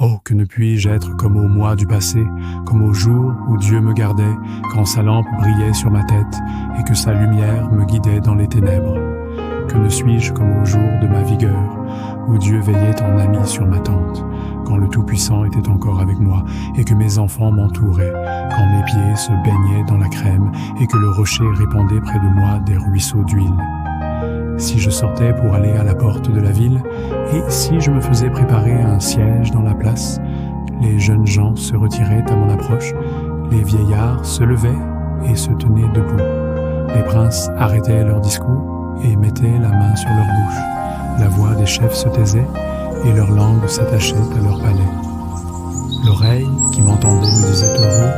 Oh, que ne puis-je être comme au mois du passé, comme au jour où Dieu me gardait, quand sa lampe brillait sur ma tête et que sa lumière me guidait dans les ténèbres. Que ne suis-je comme au jour de ma vigueur, où Dieu veillait en ami sur ma tente, quand le Tout-Puissant était encore avec moi et que mes enfants m'entouraient, quand mes pieds se baignaient dans la crème et que le rocher répandait près de moi des ruisseaux d'huile. Si je sortais pour aller à la porte de la ville, et si je me faisais préparer un siège dans la place, les jeunes gens se retiraient à mon approche, les vieillards se levaient et se tenaient debout. Les princes arrêtaient leur discours et mettaient la main sur leur bouche. La voix des chefs se taisait et leur langue s'attachait à leur palais. L'oreille qui m'entendait me disait heureux,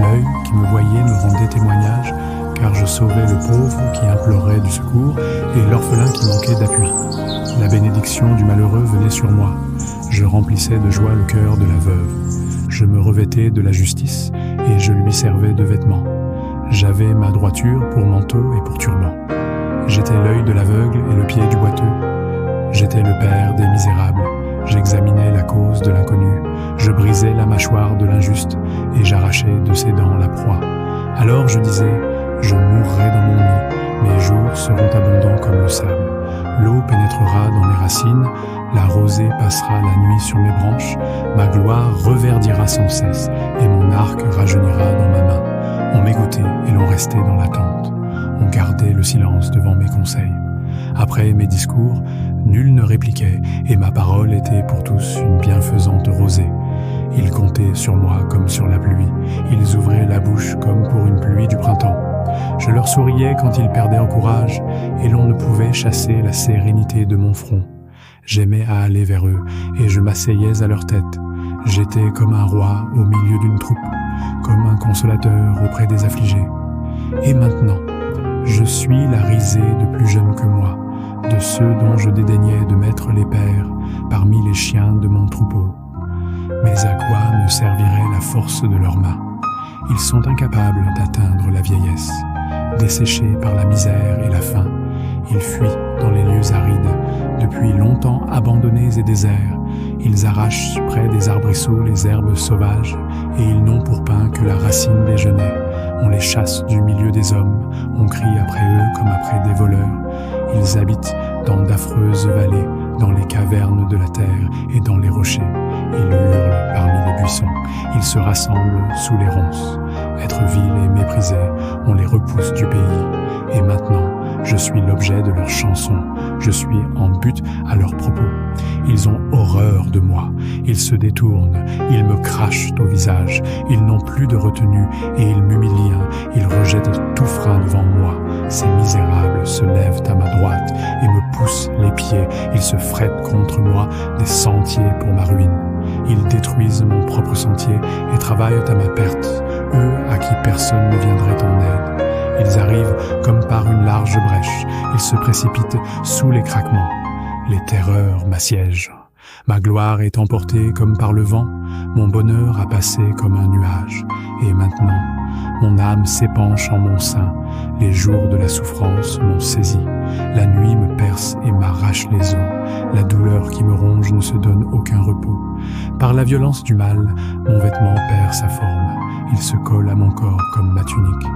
l'œil qui me voyait me rendait témoignage, car je sauvais le pauvre qui implorait du secours et l'orphelin qui manquait d'appui. La bénédiction du malheureux venait sur moi. Je remplissais de joie le cœur de la veuve. Je me revêtais de la justice et je lui servais de vêtements. J'avais ma droiture pour manteau et pour turban. J'étais l'œil de l'aveugle et le pied du boiteux. J'étais le père des misérables. J'examinais la cause de l'inconnu. Je brisais la mâchoire de l'injuste et j'arrachais de ses dents la proie. Alors je disais, je mourrai dans mon lit, mes jours seront abondants comme le sable. L'eau pénétrera dans mes racines, la rosée passera la nuit sur mes branches, ma gloire reverdira sans cesse, et mon arc rajeunira dans ma main. On m'écoutait et l'on restait dans l'attente. On gardait le silence devant mes conseils. Après mes discours, nul ne répliquait, et ma parole était pour tous une bienfaisante rosée. Ils comptaient sur moi comme sur la pluie, ils ouvraient la bouche comme pour une pluie du printemps. Je leur souriais quand ils perdaient en courage, et l'on ne pouvait chasser la sérénité de mon front. J'aimais à aller vers eux, et je m'asseyais à leur tête. J'étais comme un roi au milieu d'une troupe, comme un consolateur auprès des affligés. Et maintenant, je suis la risée de plus jeunes que moi, de ceux dont je dédaignais de mettre les pères parmi les chiens de mon troupeau. Mais à quoi me servirait la force de leurs mains? Ils sont incapables d'atteindre la vieillesse. Desséchés par la misère et la faim, ils fuient dans les lieux arides, depuis longtemps abandonnés et déserts. Ils arrachent près des arbrisseaux les herbes sauvages, et ils n'ont pour pain que la racine des genêts. On les chasse du milieu des hommes, on crie après eux comme après des voleurs. Ils habitent dans d'affreuses vallées, dans les cavernes de la terre et dans les rochers. Ils hurlent parmi les buissons, ils se rassemblent sous les ronces. Être vils et méprisés, on les repousse du pays. Et maintenant, je suis l'objet de leurs chansons, je suis en but à leurs propos. Ils ont horreur de moi, ils se détournent, ils me crachent au visage, ils n'ont plus de retenue et ils m'humilient, ils rejettent tout frein devant moi. Ces misérables se lèvent à ma droite et me poussent les pieds, ils se frettent contre moi des sentiers pour ma ruine. Ils détruisent mon propre sentier et travaillent à ma perte, eux à qui personne ne viendrait en aide. Ils arrivent comme par une large brèche, ils se précipitent sous les craquements. Les terreurs m'assiègent. Ma gloire est emportée comme par le vent, mon bonheur a passé comme un nuage. Et maintenant, mon âme s'épanche en mon sein, les jours de la souffrance m'ont saisi. La nuit me perce et m'arrache les os, la douleur qui me ronge ne se donne aucun repos. Par la violence du mal, mon vêtement perd sa forme, il se colle à mon corps comme ma tunique.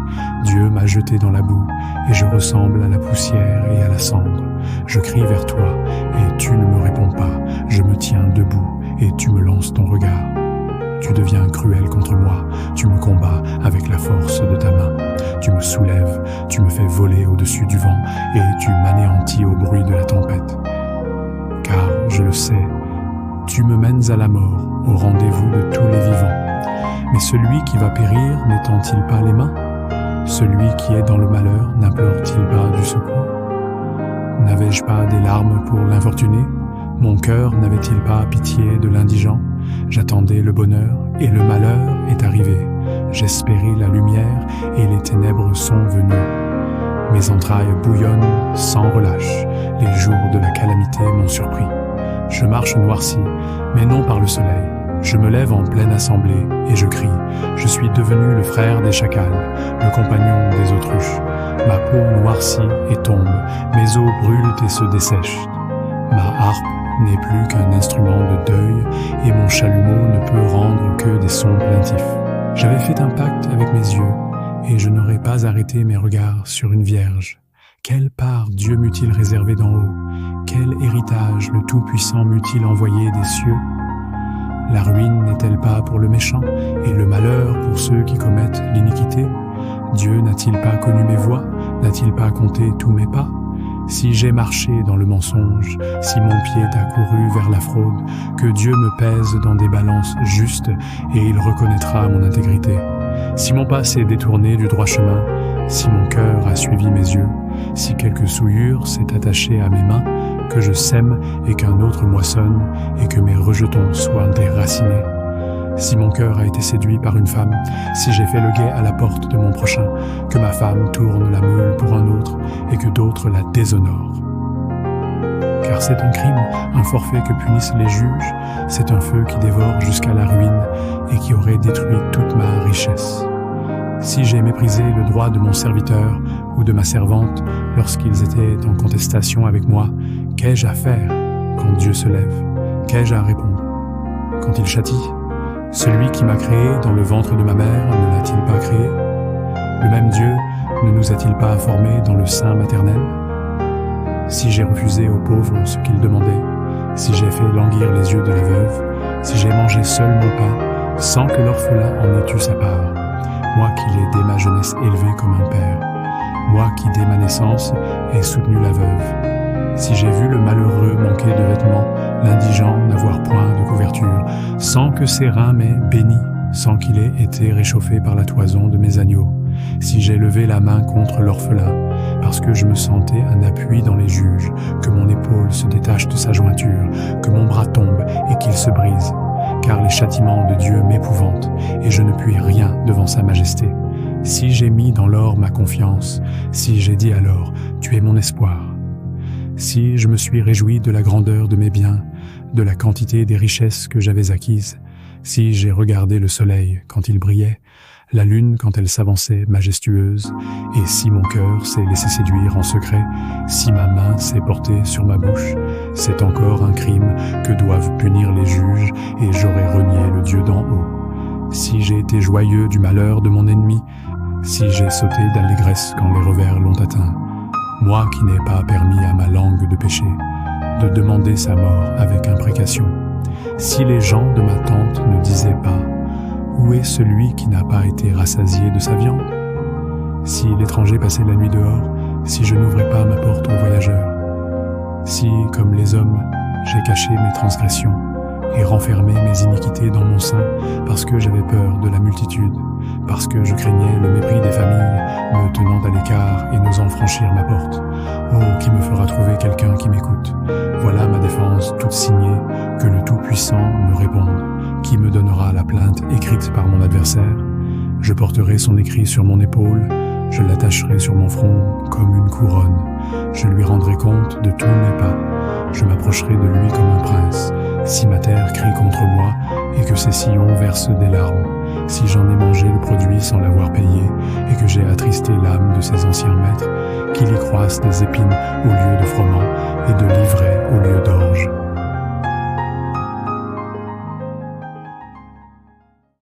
Dieu m'a jeté dans la boue, et je ressemble à la poussière et à la cendre. Je crie vers toi, et tu ne me réponds pas. Je me tiens debout, et tu me lances ton regard. Tu deviens cruel contre moi, tu me combats avec la force de ta main. Tu me soulèves, tu me fais voler au-dessus du vent, et tu m'anéantis au bruit de la tempête. Car, je le sais, tu me mènes à la mort, au rendez-vous de tous les vivants. Mais celui qui va périr n'étend-il pas les mains? Celui qui est dans le malheur n'implore-t-il pas du secours? N'avais-je pas des larmes pour l'infortuné? Mon cœur n'avait-il pas pitié de l'indigent? J'attendais le bonheur et le malheur est arrivé. J'espérais la lumière et les ténèbres sont venues. Mes entrailles bouillonnent sans relâche. Les jours de la calamité m'ont surpris. Je marche noirci, mais non par le soleil. Je me lève en pleine assemblée et je crie. Je suis devenu le frère des chacals, le compagnon des autruches. Ma peau noircit et tombe, mes os brûlent et se dessèchent. Ma harpe n'est plus qu'un instrument de deuil et mon chalumeau ne peut rendre que des sons plaintifs. J'avais fait un pacte avec mes yeux et je n'aurais pas arrêté mes regards sur une vierge. Quelle part Dieu m'eût-il réservé d'en haut? Quel héritage le Tout-Puissant m'eût-il envoyé des cieux? La ruine n'est-elle pas pour le méchant et le malheur pour ceux qui commettent l'iniquité? Dieu n'a-t-il pas connu mes voies? N'a-t-il pas compté tous mes pas? Si j'ai marché dans le mensonge, si mon pied a couru vers la fraude, que Dieu me pèse dans des balances justes et il reconnaîtra mon intégrité. Si mon pas s'est détourné du droit chemin, si mon cœur a suivi mes yeux, si quelque souillure s'est attachée à mes mains, que je sème et qu'un autre moissonne et que mes rejetons soient déracinés. Si mon cœur a été séduit par une femme, si j'ai fait le guet à la porte de mon prochain, que ma femme tourne la meule pour un autre et que d'autres la déshonorent. Car c'est un crime, un forfait que punissent les juges, c'est un feu qui dévore jusqu'à la ruine et qui aurait détruit toute ma richesse. Si j'ai méprisé le droit de mon serviteur ou de ma servante lorsqu'ils étaient en contestation avec moi, qu'ai-je à faire quand Dieu se lève? Qu'ai-je à répondre? Quand il châtie? Celui qui m'a créé dans le ventre de ma mère ne l'a-t-il pas créé? Le même Dieu ne nous a-t-il pas formés dans le sein maternel? Si j'ai refusé aux pauvres ce qu'ils demandaient, si j'ai fait languir les yeux de la veuve, si j'ai mangé seul mon pain, sans que l'orphelin en ait eu sa part, moi qui l'ai dès ma jeunesse élevé comme un père, moi qui dès ma naissance ai soutenu la veuve, si j'ai vu le malheureux manquer de vêtements, l'indigent n'avoir point de couverture, sans que ses reins m'aient béni, sans qu'il ait été réchauffé par la toison de mes agneaux, si j'ai levé la main contre l'orphelin, parce que je me sentais un appui dans les juges, que mon épaule se détache de sa jointure, que mon bras tombe et qu'il se brise, car les châtiments de Dieu m'épouvantent, et je ne puis rien devant sa majesté. Si j'ai mis dans l'or ma confiance, si j'ai dit alors, tu es mon espoir, si je me suis réjoui de la grandeur de mes biens, de la quantité des richesses que j'avais acquises, si j'ai regardé le soleil quand il brillait, la lune quand elle s'avançait majestueuse, et si mon cœur s'est laissé séduire en secret, si ma main s'est portée sur ma bouche, c'est encore un crime que doivent punir les juges, et j'aurais renié le Dieu d'en haut. Si j'ai été joyeux du malheur de mon ennemi, si j'ai sauté d'allégresse quand les revers l'ont atteint, moi qui n'ai pas permis à ma langue de pécher, de demander sa mort avec imprécation, si les gens de ma tente ne disaient pas « Où est celui qui n'a pas été rassasié de sa viande ?» Si l'étranger passait la nuit dehors, si je n'ouvrais pas ma porte aux voyageurs, si, comme les hommes, j'ai caché mes transgressions et renfermé mes iniquités dans mon sein parce que j'avais peur de la multitude, parce que je craignais le mépris des familles, me tenant à l'écart et n'osant franchir ma porte. Oh, qui me fera trouver quelqu'un qui m'écoute? Voilà ma défense toute signée, que le Tout-Puissant me réponde. Qui me donnera la plainte écrite par mon adversaire? Je porterai son écrit sur mon épaule, je l'attacherai sur mon front comme une couronne. Je lui rendrai compte de tous mes pas, je m'approcherai de lui comme un prince. Si ma terre crie contre moi et que ses sillons versent des larmes, si j'en ai mangé le produit sans l'avoir payé et que j'ai attristé l'âme de ses anciens maîtres, qu'il y croisse des épines au lieu de froment et de l'ivraie au lieu d'orge.